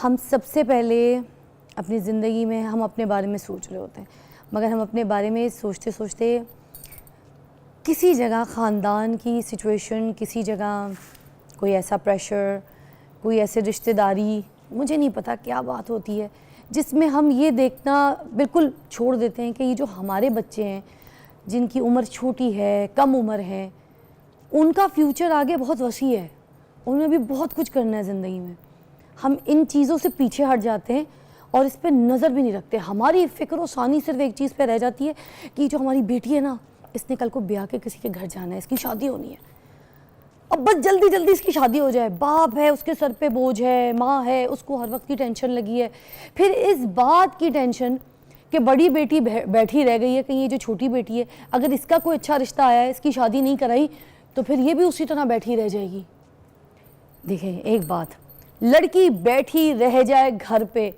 ہم سب سے پہلے اپنی زندگی میں ہم اپنے بارے میں سوچ رہے ہوتے ہیں، مگر ہم اپنے بارے میں سوچتے سوچتے کسی جگہ خاندان کی سچویشن، کسی جگہ کوئی ایسا پریشر، کوئی ایسے رشتہ داری، مجھے نہیں پتہ کیا بات ہوتی ہے جس میں ہم یہ دیکھنا بالکل چھوڑ دیتے ہیں کہ یہ جو ہمارے بچے ہیں جن کی عمر چھوٹی ہے، کم عمر ہے، ان کا فیوچر آگے بہت وسیع ہے، انہیں بھی بہت کچھ کرنا ہے زندگی میں۔ ہم ان چیزوں سے پیچھے ہٹ جاتے ہیں اور اس پہ نظر بھی نہیں رکھتے۔ ہماری فکر و ثانی صرف ایک چیز پہ رہ جاتی ہے کہ جو ہماری بیٹی ہے نا، اس نے کل کو بیاہ کے کسی کے گھر جانا ہے، اس کی شادی ہونی ہے، اب بس جلدی جلدی اس کی شادی ہو جائے۔ باپ ہے، اس کے سر پہ بوجھ ہے، ماں ہے، اس کو ہر وقت کی ٹینشن لگی ہے، پھر اس بات کی ٹینشن کہ بڑی بیٹی بیٹھی رہ گئی ہے، کہیں یہ جو چھوٹی بیٹی ہے اگر اس کا کوئی اچھا رشتہ آیا ہے، اس کی شادی نہیں کرائی تو پھر یہ بھی اسی طرح بیٹھی رہ جائے گی۔ دیکھیں ایک بات، لڑکی بیٹھی رہ جائے گھر پہ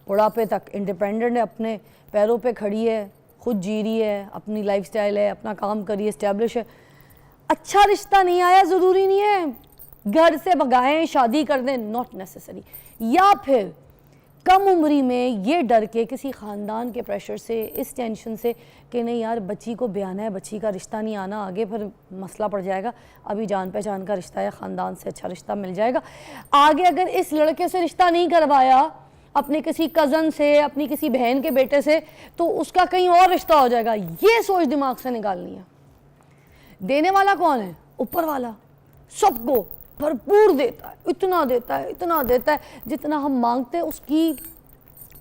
بڑھاپے تک، انڈیپینڈنٹ ہے، اپنے پیروں پہ کھڑی ہے، خود جی رہی ہے، اپنی لائف سٹائل ہے، اپنا کام کری ہے، اسٹیبلش ہے، اچھا رشتہ نہیں آیا ضروری نہیں ہے گھر سے بھگائیں، شادی کر دیں، ناٹ نیسیسری۔ یا پھر کم عمری میں یہ ڈر کے کسی خاندان کے پریشر سے، اس ٹینشن سے کہ نہیں یار بچی کو بیانا ہے، بچی کا رشتہ نہیں آنا، آگے پھر مسئلہ پڑ جائے گا، ابھی جان پہچان کا رشتہ ہے، خاندان سے اچھا رشتہ مل جائے گا، آگے اگر اس لڑکے سے رشتہ نہیں کروایا اپنے کسی کزن سے، اپنی کسی بہن کے بیٹے سے، تو اس کا کہیں اور رشتہ ہو جائے گا۔ یہ سوچ دماغ سے نکالنی ہے۔ دینے والا کون ہے؟ اوپر والا، سب کو بھرپور دیتا ہے، اتنا دیتا ہے، اتنا دیتا ہے جتنا ہم مانگتے ہیں، اس کی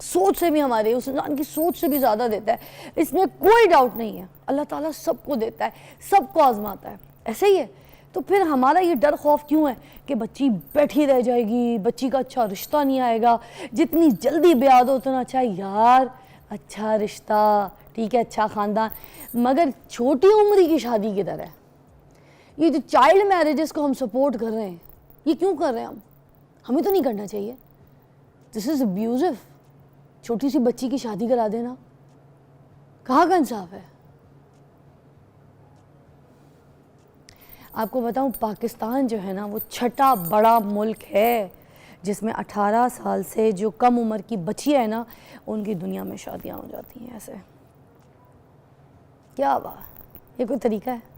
سوچ سے بھی، ہمارے اس انسان کی سوچ سے بھی زیادہ دیتا ہے، اس میں کوئی ڈاؤٹ نہیں ہے۔ اللہ تعالیٰ سب کو دیتا ہے، سب کو آزماتا ہے، ایسے ہی ہے۔ تو پھر ہمارا یہ ڈر خوف کیوں ہے کہ بچی بیٹھی رہ جائے گی، بچی کا اچھا رشتہ نہیں آئے گا، جتنی جلدی بیاہ دو اتنا اچھا۔ یار اچھا رشتہ ٹھیک ہے، اچھا خاندان، مگر چھوٹی عمری کی شادی کدھر ہے؟ یہ جو چائلڈ میرجز کو ہم سپورٹ کر رہے ہیں، یہ کیوں کر رہے ہیں ہم؟ ہمیں تو نہیں کرنا چاہیے۔ دس از ابیوزو۔ چھوٹی سی بچی کی شادی کرا دینا کہاں کا انصاف ہے؟ آپ کو بتاؤں پاکستان جو ہے نا وہ چھٹا بڑا ملک ہے جس میں 18 سال سے جو کم عمر کی بچیاں ہیں نا ان کی دنیا میں شادیاں ہو جاتی ہیں۔ ایسے کیا بات، یہ کوئی طریقہ ہے؟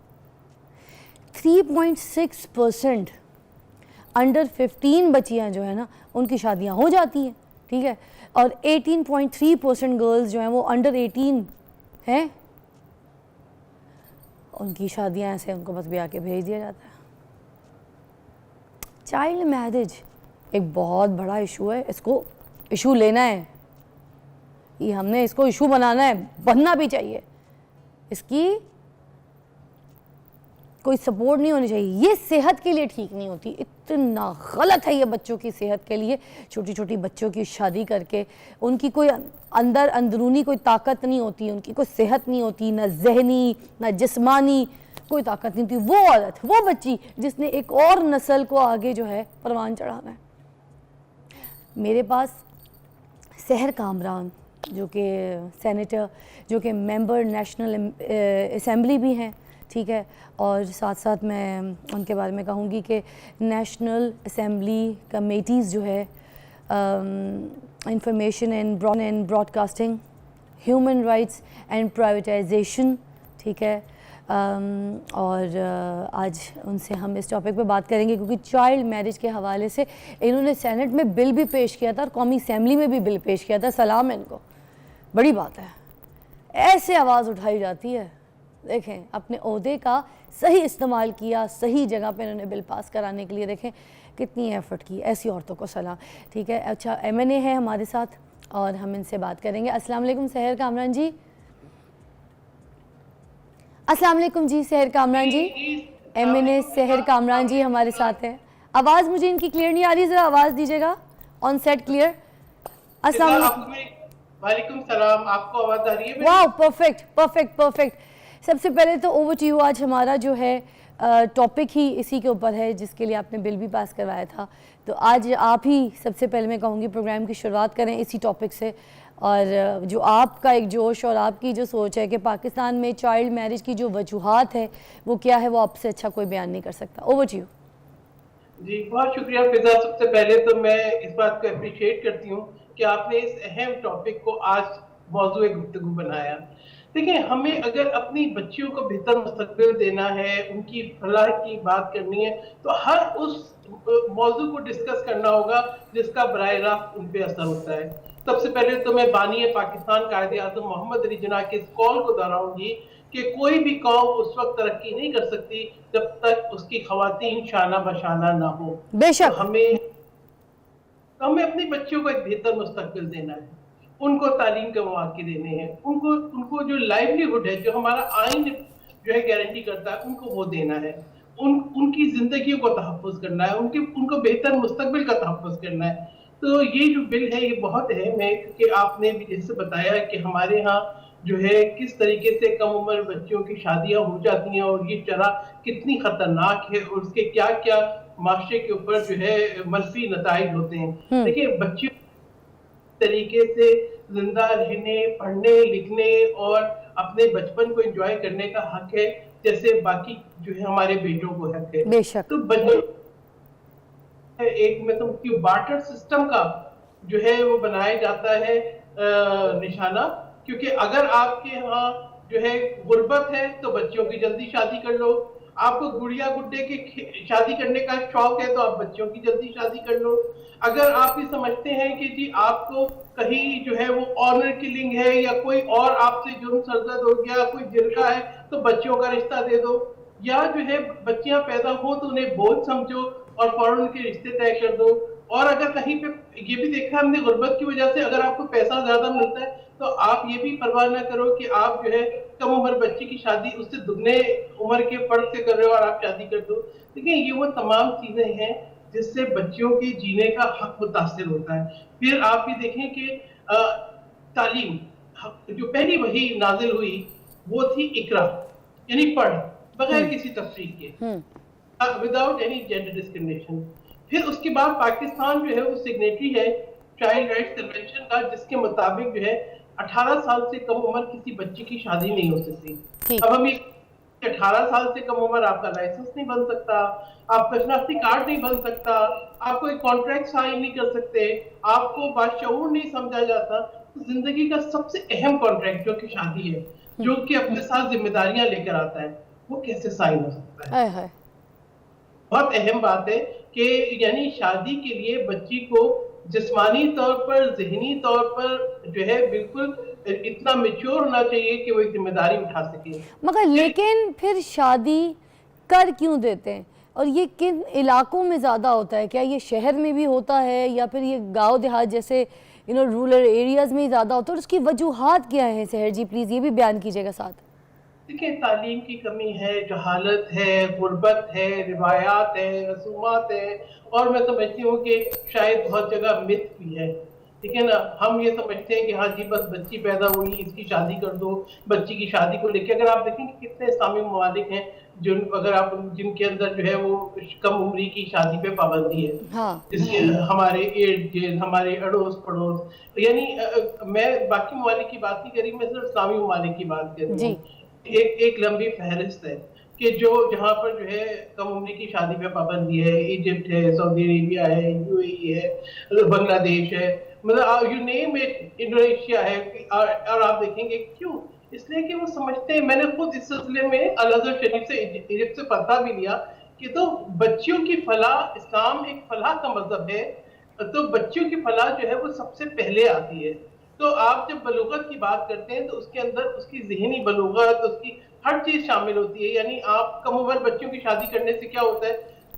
3.6% انڈر 15 بچیاں جو ہیں نا ان کی شادیاں ہو جاتی ہیں، ٹھیک ہے، اور 18.3% گرلز جو ہیں وہ انڈر 18 ہیں، ان کی شادیاں ایسے ان کو بس بیاہ کے بھیج دیا جاتا ہے۔ چائلڈ میرج ایک بہت بڑا ایشو ہے، اس کو ایشو لینا ہے، یہ ہم نے اس کو ایشو بنانا ہے، بننا بھی چاہیے، اس کی کوئی سپورٹ نہیں ہونی چاہیے۔ یہ صحت کے لیے ٹھیک نہیں ہوتی، اتنا غلط ہے یہ بچوں کی صحت کے لیے۔ چھوٹی چھوٹی بچوں کی شادی کر کے ان کی کوئی اندرونی کوئی طاقت نہیں ہوتی، ان کی کوئی صحت نہیں ہوتی، نہ ذہنی نہ جسمانی کوئی طاقت نہیں ہوتی۔ وہ عورت، وہ بچی جس نے ایک اور نسل کو آگے جو ہے پروان چڑھانا ہے۔ میرے پاس سحر کامران جو کہ سینیٹر، جو کہ ممبر نیشنل اسمبلی بھی ہیں، ٹھیک ہے، اور ساتھ ساتھ میں ان کے بارے میں کہوں گی کہ نیشنل اسمبلی کمیٹیز جو ہے information and broadcasting, human rights and privatisation, ٹھیک ہے، اور آج ان سے ہم اس ٹاپک پہ بات کریں گے کیونکہ چائلڈ میرج کے حوالے سے انہوں نے سینٹ میں بل بھی پیش کیا تھا اور قومی اسمبلی میں بھی بل پیش کیا تھا۔ سلام ان کو، بڑی بات ہے، ایسے آواز اٹھائی جاتی ہے۔ دیکھیں اپنے عہدے کا صحیح استعمال کیا، صحیح جگہ پہ انہوں نے بل پاس کرانے کے لیے، دیکھیں کتنی ایفرٹ کی، ایسی عورتوں کو سلام، ٹھیک ہے۔ اچھا ایم این اے ہے ہمارے ساتھ اور ہم ان سے بات کریں گے۔ السلام علیکم سحر کامران جی۔ السلام علیکم جی سحر کامران جی، ایم این اے سحر کامران جی ہمارے ساتھ ہیں۔ آواز مجھے ان کی کلیئر نہیں آ رہی، ذرا آواز دیجیے گا، آن سیٹ کلیئر۔ السلام علیکم۔ وعلیکم السلام، آپ کو آواز آ رہی ہے؟ واو، پرفیکٹ پرفیکٹ پرفیکٹ۔ سب سے پہلے تو اوور ٹو یو، آج ہمارا جو ہے ٹاپک ہی اسی کے اوپر ہے جس کے لیے آپ نے بل بھی پاس کروایا تھا، تو آج آپ ہی سب سے پہلے میں کہوں گی پروگرام کی شروعات کریں اسی ٹاپک سے، اور جو آپ کا ایک جوش اور آپ کی جو سوچ ہے کہ پاکستان میں چائلڈ میرج کی جو وجوہات ہے وہ کیا ہے، وہ آپ سے اچھا کوئی بیان نہیں کر سکتا۔ Over to you. जी, बहुत शुक्रिया फिजा। सबसे पहले तो मैं इस बात को अप्रिशिएट करती हूँ कि आपने इस अहम टॉपिक को आज मौजूए गुफ्तगू बनाया। देखिए, हमें अगर अपनी बच्चियों को बेहतर मुस्तकबिल देना है, उनकी फलाह की बात करनी है, तो हर उस मौजू को डिस्कस करना होगा जिसका बराह रास्त उन पे असर होता है। सबसे पहले तो मैं बानी पाकिस्तान कायदे आज़म मोहम्मद अली जिन्ना के इस कॉल को दोहराऊंगी कि कोई भी कौम उस वक्त तरक्की नहीं कर सकती जब तक उसकी खवातीन शाना बशाना ना हो। तो बेशक हमें अपने बच्चों को एक बेहतर मुस्तकबिल देना है, उनको तालीम के मौके देने हैं, उनको उनको जो लाइवलीहुड है, जो हमारा आइन जो है गारंटी करता है, उनको वो देना है। उनकी जिंदगियों को तहफ़्फ़ुज़ करना है, उनको बेहतर मुस्तकबिल का तहफ़्फ़ुज़ करना है। तो ये जो बिल है ये बहुत अहम है, क्योंकि आपने भी जैसे बताया कि हमारे यहाँ जो है किस तरीके से कम उम्र बच्चियों की शादियां हो जाती हैं और ये चरा कितनी खतरनाक है और उसके क्या क्या माशरे के ऊपर जो है मनफी नताइज होते हैं। देखिए, बच्चियों तरीके से जिंदा रहने, पढ़ने लिखने और अपने बचपन को एंजॉय करने का हक है, जैसे बाकी जो है हमारे बेटों को हक है। बेशक तो बच्चों एक में तो बार्टर सिस्टम का जो है वो बनाया जाता है निशाना, क्योंकि अगर आपके यहाँ जो है गुर्बत है तो बच्चों की जल्दी शादी कर लो, आपको गुड़िया गुड्डे की शादी करने का शौक है तो आप बच्चों की जल्दी शादी कर लो। अगर आप ये समझते हैं कि जी आपको कहीं जो है वो ऑनर किलिंग है या कोई और आपसे जुर्म सरजद हो गया, कोई जिरगा है, तो बच्चों का रिश्ता दे दो। या जो है बच्चियां पैदा हो तो उन्हें बोझ समझो और फौरन उनके रिश्ते तय कर दो। और अगर कहीं पे ये भी देखा हमने गुर्बत की वजह से, अगर आपको पैसा ज्यादा मिलता है तो आप ये भी परवाह ना करो कि आप जो है कम उम्र बच्ची की शादी उससे दुगने उम्र के फर्क से कर रहे हो और आप शादी कर दो। देखिए, ये वो तमाम चीजें हैं जिससे बच्चियों के जीने का हक मुतासिर होता है। फिर आप ये देखें कि तालीम, जो पहली वही नाजिल हुई वो थी इकरा, यानी पढ़, बगैर किसी तफरीक के, विदाउट एनी जेंडर डिस्क्रिमिनेशन। फिर उसके बाद पाकिस्तान जो है वो सिग्नेटरी है चाइल्ड राइट्स कन्वेंशन का, जिसके मुताबिक जो है 18 साल से कम उम्र किसी बच्ची की शादी नहीं हो सकती। अब हम ये 18 साल से कम उम्र आपका लाइसेंस नहीं बन सकता, आपका शनाख्ती कार्ड नहीं बन सकता, आप कोई कॉन्ट्रैक्ट साइन नहीं कर सकते, आपको बाशऊर नहीं समझा जाता। तो जिंदगी का सबसे अहम कॉन्ट्रैक्ट जो कि शादी है, जो कि अपने साथ जिम्मेदारियां लेकर आता है, वो कैसे साइन हो सकता है? बहुत अहम बात है कि यानी शादी के लिए बच्ची को जिस्मानी तौर पर, ज़हनी तौर पर जो है बिल्कुल इतना मैच्योर होना चाहिए कि वो एक जिम्मेदारी उठा सके। मगर लेकिन फिर शादी कर क्यों देते हैं, और ये किन इलाकों में ज़्यादा होता है? क्या ये शहर में भी होता है या फिर ये गांव देहात जैसे रूरल एरियाज़ में ही ज़्यादा होता है, और उसकी वजूहात क्या है? सहर जी प्लीज़ ये भी बयान कीजिएगा साथ। देखिए, तालीम की कमी है, जहालत है, गुर्बत है, रिवायात है, रसूमात है, और मैं समझती हूँ कि शायद बहुत जगह मिथ भी है। ठीक है ना, हम ये समझते हैं कि हाँ जी बस बच्ची पैदा हुई इसकी शादी कर दो। बच्ची की शादी को लेकर अगर आप देखेंगे कितने इस्लामी ममालिक हैं जिनके अंदर जो है वो कम उम्री की शादी पे पाबंदी है। हाँ। जिसके हमारे इर्द गिर्द, हमारे अड़ोस पड़ोस, यानी मैं बाकी ममालिक की बात नहीं करी, मैं सिर्फ इस्लामी ममालिक की बात कर रही हूँ। एक लंबी फहरिस्त है कि जहाँ पर जो है कम उम्र की शादी पे पाबंदी है। इजिप्ट है, सऊदी अरेबिया है, यूएई है, बांग्लादेश है, मतलब यू नेम इट, इंडोनेशिया है। और आप देखेंगे क्यों? इसलिए कि वो समझते हैं, मैंने खुद इस सिलसिले में अल अज़हर शरीफ से इजिप्ट से पता भी लिया कि तो बच्चियों की फलाह, इस्लाम एक फलाह का मजहब है, तो बच्चियों की फलाह जो है वो सबसे पहले आती है। तो आप जब बलूगत की बात करते हैं तो उसके अंदर उसकी ज़हनी बलूगत, उसकी हर चीज़ शामिल होती है। यानी आप कम उम्र बच्चों की शादी करने से क्या होता है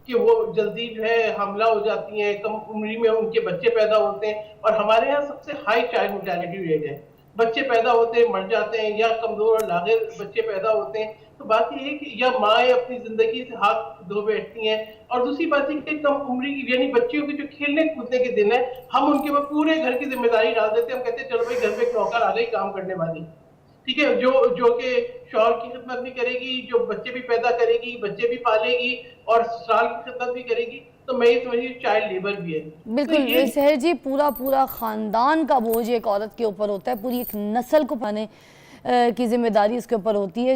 कि वो जल्दी जो है हमला हो जाती हैं, कम उम्र में उनके बच्चे पैदा होते हैं, और हमारे यहाँ सबसे हाई चाइल्ड मोर्टेलिटी रेट है। बच्चे पैदा होते हैं मर जाते हैं, या कमज़ोर और लाग़िर बच्चे पैदा होते हैं। तो बात ये है कि या माएँ अपनी ज़िंदगी से हाथ धो बैठती हैं, और दूसरी बात है कि कम उम्री की यानी बच्चियों के जो खेलने कूदने के दिन है, हम उनके ऊपर पूरे घर की जिम्मेदारी डाल देते हैं। हम कहते हैं चलो भाई घर पे एक नौकर आ गई काम करने वाली, ठीक है, जो कि शौहर की खिदमत भी करेगी, जो बच्चे भी पैदा करेगी, बच्चे भी पालेगी और ससुराल की खिदमत भी करेगी। तो मैं ये समझिए चाइल्ड लेबर भी है। बिल्कुल तो सहर जी, पूरा खानदान का बोझ एक औरत के ऊपर होता है, पूरी एक नस्ल को पाने की जिम्मेदारी उसके ऊपर होती है।